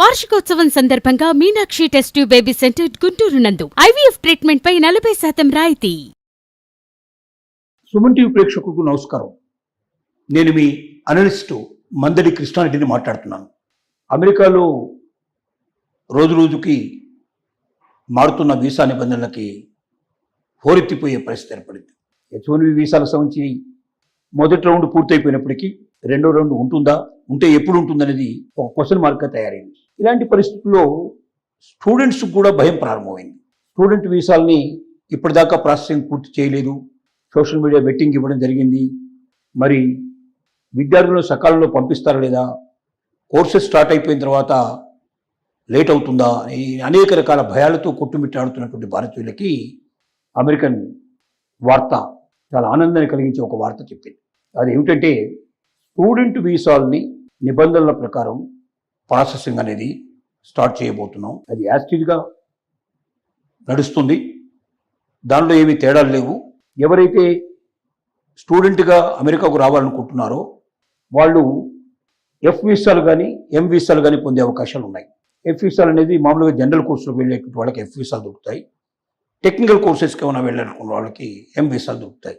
వార్షికోత్సవం సందర్భంగా Meenakshi test tube baby centre Guntur నందు ఐవీఎఫ్ ట్రీట్మెంట్ పై 40% రాయితీ. సుమన్ టీవీ ప్రేక్షకులకు నమస్కారం. నేను మీ అనలిస్టు మందడి కృష్ణారెడ్డిని మాట్లాడుతున్నాను. అమెరికాలో రోజుకి మారుతున్న వీసా నిబంధనలకి హోరెత్తిపోయే పరిస్థితి ఏర్పడింది. H1B వీసాలకు సంబంధించి మొదటి రౌండ్ పూర్తయిపోయినప్పటికీ రెండో రౌండ్ ఉంటుందా, ఉంటే ఎప్పుడు ఉంటుందనేది ఒక క్వశ్చన్ మార్క్గా తయారైంది. ఇలాంటి పరిస్థితుల్లో స్టూడెంట్స్ కూడా భయం ప్రారంభమైంది. స్టూడెంట్ వీసాలని ఇప్పటిదాకా ప్రాసెసింగ్ పూర్తి చేయలేదు, సోషల్ మీడియా బెట్టింగ్ ఇవ్వడం జరిగింది, మరి విద్యార్థులను సకాలంలో పంపిస్తారా లేదా, కోర్సెస్ స్టార్ట్ అయిపోయిన తర్వాత లేట్ అవుతుందా, ఈ అనేక రకాల భయాలతో కొట్టుమిట్టాడుతున్నటువంటి భారతీయులకి అమెరికన్ వార్త చాలా ఆనందాన్ని కలిగించే ఒక వార్త చెప్పింది. అది ఏమిటంటే, స్టూడెంట్ వీసాలని నిబంధనల ప్రకారం ప్రాసెసింగ్ అనేది స్టార్ట్ చేయబోతున్నాం. అది యాస్టిడ్గా నడుస్తుంది, దానిలో ఏమీ తేడాలు లేవు. ఎవరైతే స్టూడెంట్గా అమెరికాకు రావాలనుకుంటున్నారో వాళ్ళు F వీసాలు కానీ M వీసాలు కానీ పొందే అవకాశాలు ఉన్నాయి. F వీసాలు అనేది మామూలుగా జనరల్ కోర్సులకు వెళ్ళేటువంటి వాళ్ళకి F వీసాలు దొరుకుతాయి. టెక్నికల్ కోర్సెస్కి ఏమైనా వెళ్ళాలనుకున్న వాళ్ళకి M వీసాలు దొరుకుతాయి.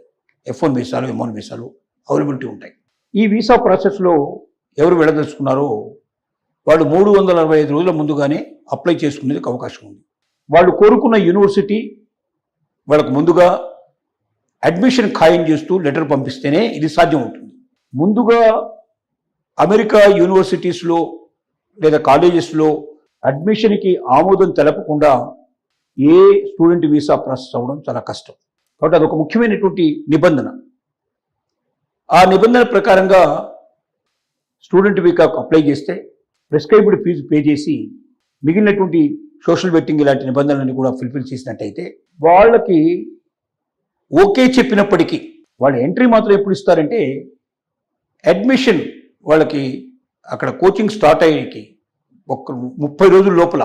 F1 వీసాలు, M1 వీసాలు అవైలబిలిటీ ఉంటాయి. ఈ వీసా ప్రాసెస్లో ఎవరు వెళ్ళదలుచుకున్నారో వాళ్ళు 365 రోజుల ముందుగానే అప్లై చేసుకునేందుకు అవకాశం ఉంది. వాళ్ళు కోరుకున్న యూనివర్సిటీ వాళ్ళకు ముందుగా అడ్మిషన్ ఖాయం చేస్తూ లెటర్ పంపిస్తేనే ఇది సాధ్యం అవుతుంది. ముందుగా అమెరికా యూనివర్సిటీస్లో లేదా కాలేజెస్లో అడ్మిషన్కి ఆమోదం తెలపకుండా ఏ స్టూడెంట్ వీసా ప్రాసెస్ అవ్వడం చాలా కష్టం. కాబట్టి అదొక ముఖ్యమైనటువంటి నిబంధన. ఆ నిబంధన ప్రకారంగా స్టూడెంట్ వీసాకు అప్లై చేస్తే ప్రిస్క్రైబ్డ్ ఫీజు పే చేసి మిగిలినటువంటి సోషల్ బెట్టింగ్ ఇలాంటి నిబంధనలన్నీ కూడా ఫుల్ఫిల్ చేసినట్టయితే వాళ్ళకి ఓకే చెప్పినప్పటికీ వాళ్ళ ఎంట్రీ మాత్రం ఎప్పుడు ఇస్తారంటే, అడ్మిషన్ వాళ్ళకి అక్కడ కోచింగ్ స్టార్ట్ అయ్యేకి ఒక 30 రోజుల లోపల,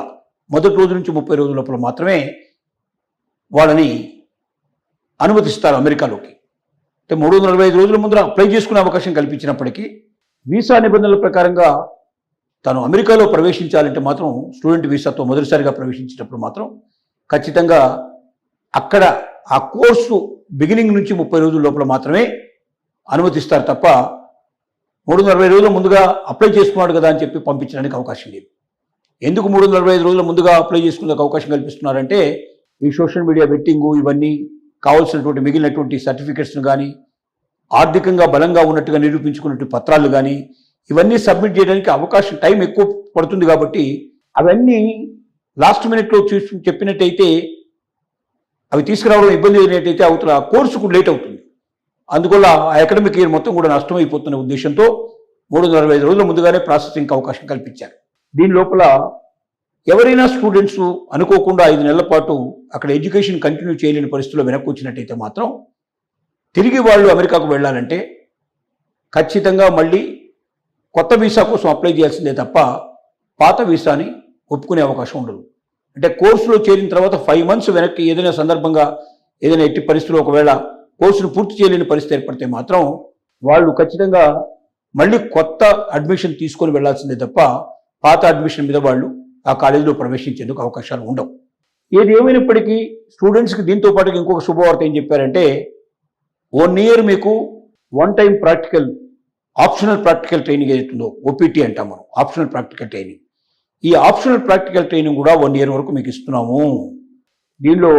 మొదటి రోజు నుంచి 30 రోజుల లోపల మాత్రమే వాళ్ళని అనుమతిస్తారు అమెరికాలోకి. అంటే 365 రోజుల ముందర అప్లై చేసుకునే అవకాశం కల్పించినప్పటికీ వీసా నిబంధనల ప్రకారంగా తను అమెరికాలో ప్రవేశించాలంటే మాత్రం స్టూడెంట్ వీసాతో మొదటిసారిగా ప్రవేశించినప్పుడు మాత్రం ఖచ్చితంగా అక్కడ ఆ కోర్సు బిగినింగ్ నుంచి 30 రోజుల లోపల మాత్రమే అనుమతిస్తారు తప్ప 360 రోజుల ముందుగా అప్లై చేసుకున్నాడు కదా అని చెప్పి పంపించడానికి అవకాశం లేదు. ఎందుకు 365 రోజుల ముందుగా అప్లై చేసుకునే అవకాశం కల్పిస్తున్నారంటే, ఈ సోషల్ మీడియా బెట్టింగు ఇవన్నీ కావాల్సినటువంటి మిగిలినటువంటి సర్టిఫికెట్స్ను కానీ, ఆర్థికంగా బలంగా ఉన్నట్టుగా నిరూపించుకున్నటువంటి పత్రాలు కానీ ఇవన్నీ సబ్మిట్ చేయడానికి అవకాశం టైం ఎక్కువ పడుతుంది. కాబట్టి అవన్నీ లాస్ట్ మినిట్లో చూసి చెప్పినట్టయితే అవి తీసుకురావడం ఇబ్బంది అయినట్టయితే అవతల కోర్సుకు లేట్ అవుతుంది. అందువల్ల ఆ అకాడమిక్ ఇయర్ మొత్తం కూడా నష్టమైపోతున్న ఉద్దేశంతో 365 రోజుల ముందుగానే ప్రాసెసింగ్కి అవకాశం కల్పించారు. దీని లోపల ఎవరైనా స్టూడెంట్స్ అనుకోకుండా 5 నెలల పాటు అక్కడ ఎడ్యుకేషన్ కంటిన్యూ చేయలేని పరిస్థితుల్లో వెనక్కి వచ్చినట్టయితే మాత్రం తిరిగి వాళ్ళు అమెరికాకు వెళ్ళాలంటే ఖచ్చితంగా మళ్ళీ కొత్త వీసా కోసం అప్లై చేయాల్సిందే తప్ప పాత వీసాని ఒప్పుకునే అవకాశం ఉండదు. అంటే కోర్సులో చేరిన తర్వాత 5 months వెనక్కి ఏదైనా సందర్భంగా ఏదైనా ఎట్టి పరిస్థితుల్లో ఒకవేళ కోర్సును పూర్తి చేయలేని పరిస్థితి ఏర్పడితే మాత్రం వాళ్ళు ఖచ్చితంగా మళ్ళీ కొత్త అడ్మిషన్ తీసుకొని వెళ్లాల్సిందే తప్ప పాత అడ్మిషన్ మీద వాళ్ళు ఆ కాలేజీలో ప్రవేశించేందుకు అవకాశాలు ఉండవు. ఏది ఏమైనప్పటికీ స్టూడెంట్స్కి దీంతో పాటు ఇంకొక శుభవార్త ఏం చెప్పారంటే, 1 year మీకు one time practical optional practical training ఏదైతుందో OPT అంటాం మనం, ఆప్షనల్ ప్రాక్టికల్ ట్రైనింగ్. ఈ ఆప్షనల్ ప్రాక్టికల్ ట్రైనింగ్ కూడా 1 year వరకు మీకు ఇస్తున్నాము. దీనిలో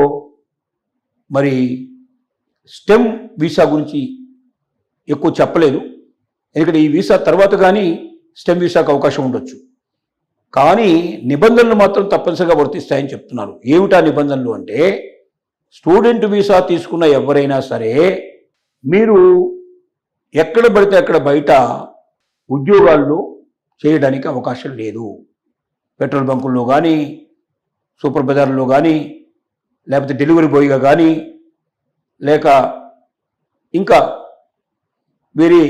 మరి స్టెమ్ వీసా గురించి ఎక్కువ చెప్పలేదు, ఎందుకంటే ఈ వీసా తర్వాత కానీ స్టెమ్ వీసాకు అవకాశం ఉండొచ్చు. కానీ నిబంధనలు మాత్రం తప్పనిసరిగా వర్తిస్తాయని చెప్తున్నారు. ఏమిటా నిబంధనలు అంటే, స్టూడెంట్ వీసా తీసుకున్న ఎవరైనా సరే మీరు ఎక్కడ పడితే అక్కడ బయట ఉద్యోగాల్లో చేయడానికి అవకాశం లేదు. పెట్రోల్ బంకుల్లో కానీ, సూపర్ బజార్లో కానీ, లేకపోతే డెలివరీ బాయ్గా కానీ, లేక ఇంకా వేరే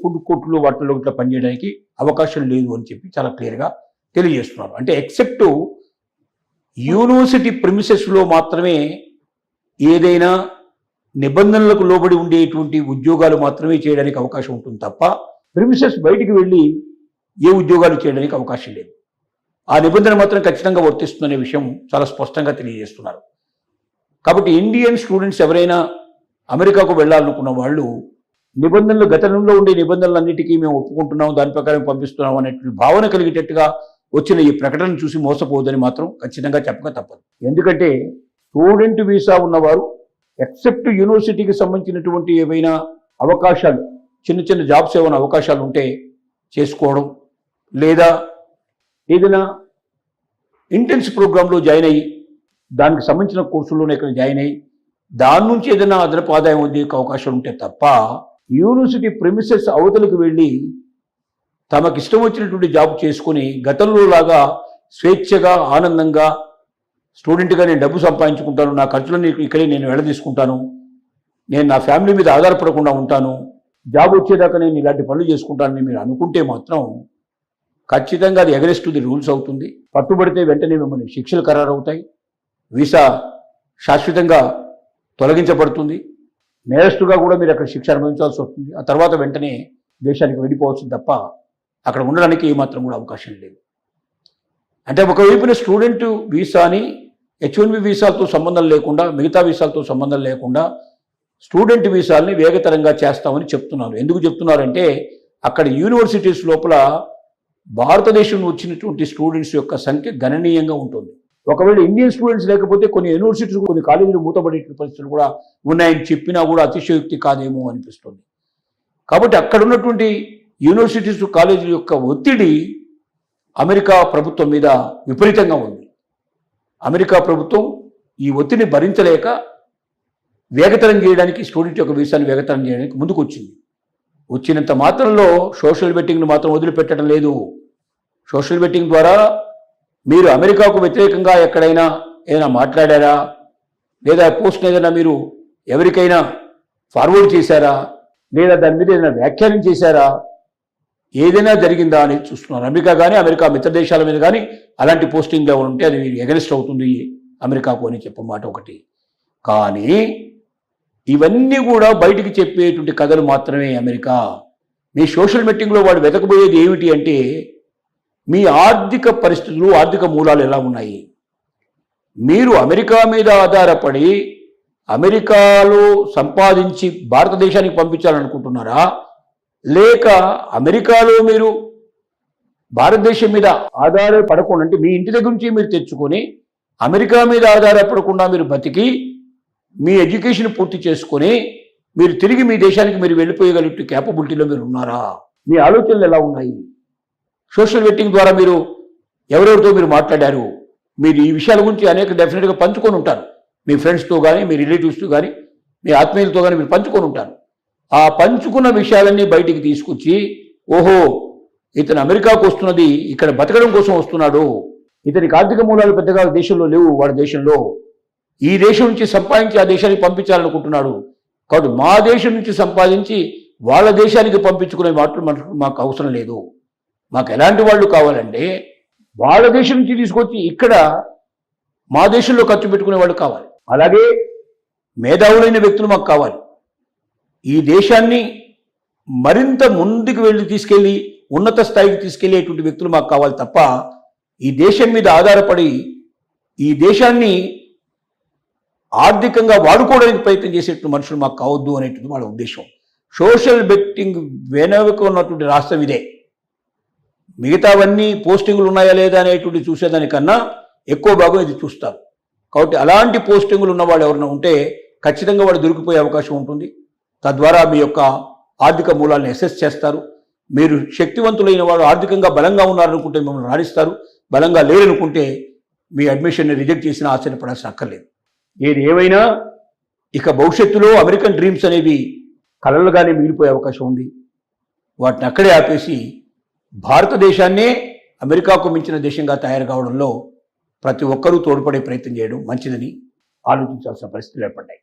ఫుడ్ కోర్టులు వాటిల్లో ఇట్లా పనిచేయడానికి అవకాశం లేదు అని చెప్పి చాలా క్లియర్గా తెలియజేస్తున్నారు. అంటే ఎక్సెప్ట్ యూనివర్సిటీ ప్రిమిసెస్లో మాత్రమే ఏదైనా నిబంధనలకు లోబడి ఉండేటువంటి ఉద్యోగాలు మాత్రమే చేయడానికి అవకాశం ఉంటుంది తప్ప ప్రిమిసెస్ బయటికి వెళ్ళి ఏ ఉద్యోగాలు చేయడానికి అవకాశం లేదు. ఆ నిబంధన మాత్రం ఖచ్చితంగా వర్తిస్తుందనే విషయం చాలా స్పష్టంగా తెలియజేస్తున్నారు. కాబట్టి ఇండియన్ స్టూడెంట్స్ ఎవరైనా అమెరికాకు వెళ్ళాలనుకున్న వాళ్ళు నిబంధనలు గతంలో ఉండే నిబంధనలన్నిటికీ మేము ఒప్పుకుంటున్నాం, దాని ప్రకారం పంపిస్తున్నాం అనేటువంటి భావన కలిగేటట్టుగా వచ్చిన ఈ ప్రకటన చూసి మోసపోవద్దని మాత్రం ఖచ్చితంగా చెప్పక తప్పదు. ఎందుకంటే స్టూడెంట్ వీసా ఉన్నవారు ఎక్సెప్ట్ యూనివర్సిటీకి సంబంధించినటువంటి ఏవైనా అవకాశాలు, చిన్న చిన్న జాబ్స్ ఏమైనా అవకాశాలు ఉంటే చేసుకోవడం, లేదా ఏదైనా ఇంటెన్స్ ప్రోగ్రాంలో జాయిన్ అయ్యి దానికి సంబంధించిన కోర్సుల్లోనే ఇక్కడ జాయిన్ అయ్యి దాని నుంచి ఏదైనా అదనపు ఆదాయం వచ్చే అవకాశం ఉంటే తప్ప యూనివర్సిటీ ప్రెమిసెస్ అవతలకు వెళ్ళి తమకు ఇష్టం వచ్చినటువంటి జాబ్ చేసుకుని గతంలో లాగా స్వేచ్ఛగా ఆనందంగా స్టూడెంట్గా నేను డబ్బు సంపాదించుకుంటాను, నా ఖర్చులన్నీ ఇక్కడే నేను వెళ్ళదీసుకుంటాను, నేను నా ఫ్యామిలీ మీద ఆధారపడకుండా ఉంటాను, జాబ్ వచ్చేదాకా నేను ఇలాంటి పనులు చేసుకుంటానని మీరు అనుకుంటే మాత్రం ఖచ్చితంగా అది అగెన్స్ట్ ది రూల్స్ అవుతుంది. పట్టుబడితే వెంటనే మిమ్మల్ని శిక్షలు ఖరారవుతాయి, వీసా శాశ్వతంగా తొలగించబడుతుంది, నేరస్తుగా కూడా మీరు అక్కడ శిక్ష అనుభవించాల్సి వస్తుంది. ఆ తర్వాత వెంటనే దేశానికి వెళ్ళిపోవచ్చు తప్ప అక్కడ ఉండడానికి ఏమాత్రం కూడా అవకాశం లేదు. అంటే ఒకవైపున స్టూడెంట్ వీసాని H1B వీసాలతో సంబంధం లేకుండా, మిగతా వీసాలతో సంబంధం లేకుండా స్టూడెంట్ వీసాలని వేగతరంగా చేస్తామని చెప్తున్నారు. ఎందుకు చెప్తున్నారంటే అక్కడ యూనివర్సిటీస్ లోపల భారతదేశం వచ్చినటువంటి స్టూడెంట్స్ యొక్క సంఖ్య గణనీయంగా ఉంటుంది. ఒకవేళ ఇండియన్ స్టూడెంట్స్ లేకపోతే కొన్ని యూనివర్సిటీస్, కొన్ని కాలేజీలు మూతపడే పరిస్థితులు కూడా ఉన్నాయని చెప్పినా కూడా అతిశయోక్తి కాదేమో అనిపిస్తుంది. కాబట్టి అక్కడ ఉన్నటువంటి యూనివర్సిటీస్, కాలేజీల యొక్క ఒత్తిడి అమెరికా ప్రభుత్వం మీద విపరీతంగా ఉంది. అమెరికా ప్రభుత్వం ఈ ఒత్తిడిని భరించలేక వేగతరం చేయడానికి, స్టూడెంట్ యొక్క వీసాని వేగతరం చేయడానికి ముందుకు వచ్చింది. వచ్చినంత మాత్రంలో సోషల్ బెట్టింగ్ను మాత్రం వదిలిపెట్టడం లేదు. సోషల్ బెట్టింగ్ ద్వారా మీరు అమెరికాకు వ్యతిరేకంగా ఎక్కడైనా ఏదైనా మాట్లాడారా, లేదా పోస్ట్ ఏదైనా మీరు ఎవరికైనా ఫార్వర్డ్ చేశారా, లేదా దాని మీద ఏదైనా వ్యాఖ్యానం చేశారా, ఏదైనా జరిగిందా అనేది చూస్తున్నారు. అమెరికా కానీ అమెరికా మిత్ర దేశాల మీద కానీ అలాంటి పోస్టింగ్లు ఎవరు ఉంటే అది ఎగనిస్ట్ అవుతుంది అమెరికాకు అని చెప్పమాట ఒకటి. కానీ ఇవన్నీ కూడా బయటికి చెప్పేటువంటి కథలు మాత్రమే. అమెరికా మీ సోషల్ మీటింగ్లో వాడు వెతకబోయేది ఏమిటి అంటే మీ ఆర్థిక పరిస్థితులు, ఆర్థిక మూలాలు ఎలా ఉన్నాయి, మీరు అమెరికా మీద ఆధారపడి అమెరికాలో సంపాదించి భారతదేశానికి పంపించాలనుకుంటున్నారా, లేక అమెరికాలో మీరు భారతదేశం మీద ఆధారపడకుండా, అంటే మీ ఇంటి దగ్గర నుంచి మీరు తెచ్చుకొని అమెరికా మీద ఆధారపడకుండా మీరు బతికి మీ ఎడ్యుకేషన్ పూర్తి చేసుకొని మీరు తిరిగి మీ దేశానికి మీరు వెళ్ళిపోయగలిగే క్యాపబిలిటీలో మీరు ఉన్నారా, మీ ఆలోచనలు ఎలా ఉన్నాయి, సోషల్ నెట్టింగ్ ద్వారా మీరు ఎవరెవరితో మీరు మాట్లాడారు, మీరు ఈ విషయాల గురించి అనేక డెఫినెట్గా పంచుకొని ఉంటారు. మీ ఫ్రెండ్స్తో కానీ, మీ రిలేటివ్స్తో కానీ, మీ ఆత్మీయులతో కానీ మీరు పంచుకొని ఉంటారు. ఆ పంచుకున్న విషయాలన్నీ బయటికి తీసుకొచ్చి, ఓహో ఇతను అమెరికాకు వస్తున్నది ఇక్కడ బతకడం కోసం వస్తున్నాడు, ఇతనికి ఆర్థిక మూలాలు పెద్దగా దేశంలో లేవు, వాడి దేశంలో ఈ దేశం నుంచి సంపాదించి ఆ దేశానికి పంపించాలనుకుంటున్నాడు, కాబట్టి మా దేశం నుంచి సంపాదించి వాళ్ళ దేశానికి పంపించుకునే మాటలు మాకు అవసరం లేదు, మాకు ఎలాంటి వాళ్ళు కావాలంటే వాళ్ళ దేశం నుంచి తీసుకొచ్చి ఇక్కడ మా దేశంలో ఖర్చు పెట్టుకునే వాళ్ళు కావాలి, అలాగే మేధావులైన వ్యక్తులు మాకు కావాలి, ఈ దేశాన్ని మరింత ముందుకు తీసుకెళ్ళి ఉన్నత స్థాయికి తీసుకెళ్లేటువంటి వ్యక్తులు మాకు కావాలి తప్ప ఈ దేశం మీద ఆధారపడి ఈ దేశాన్ని ఆర్థికంగా వాడుకోవడానికి ప్రయత్నం చేసేటువంటి మనుషులు మాకు కావద్దు అనేటువంటి వాళ్ళ ఉద్దేశం. సోషల్ బెట్టింగ్ వెనక ఉన్నటువంటి రాష్ట్రం ఇదే. మిగతావన్నీ పోస్టింగులు ఉన్నాయా లేదా అనేటువంటి చూసేదానికన్నా ఎక్కువ భాగం ఇది చూస్తారు. కాబట్టి అలాంటి పోస్టింగులు ఉన్న వాళ్ళు ఎవరైనా ఉంటే ఖచ్చితంగా వాళ్ళు దొరికిపోయే అవకాశం ఉంటుంది. తద్వారా మీ యొక్క ఆర్థిక మూలాలను అసెస్ చేస్తారు. మీరు శక్తివంతులైన వాడు, ఆర్థికంగా బలంగా ఉన్నారనుకుంటే మిమ్మల్ని రాణిస్తారు, బలంగా లేరనుకుంటే మీ అడ్మిషన్ని రిజెక్ట్ చేసినా ఆశ్చర్యపడాల్సిన అక్కర్లేదు. ఏది ఏమైనా ఇక భవిష్యత్తులో అమెరికన్ డ్రీమ్స్ అనేవి కలలుగానే మిగిలిపోయే అవకాశం ఉంది. వాటిని అక్కడే ఆపేసి భారతదేశాన్నే అమెరికాకు మించిన దేశంగా తయారు కావడంలో ప్రతి ఒక్కరూ తోడ్పడే ప్రయత్నం చేయడం మంచిదని ఆలోచించాల్సిన పరిస్థితులు ఏర్పడ్డాయి.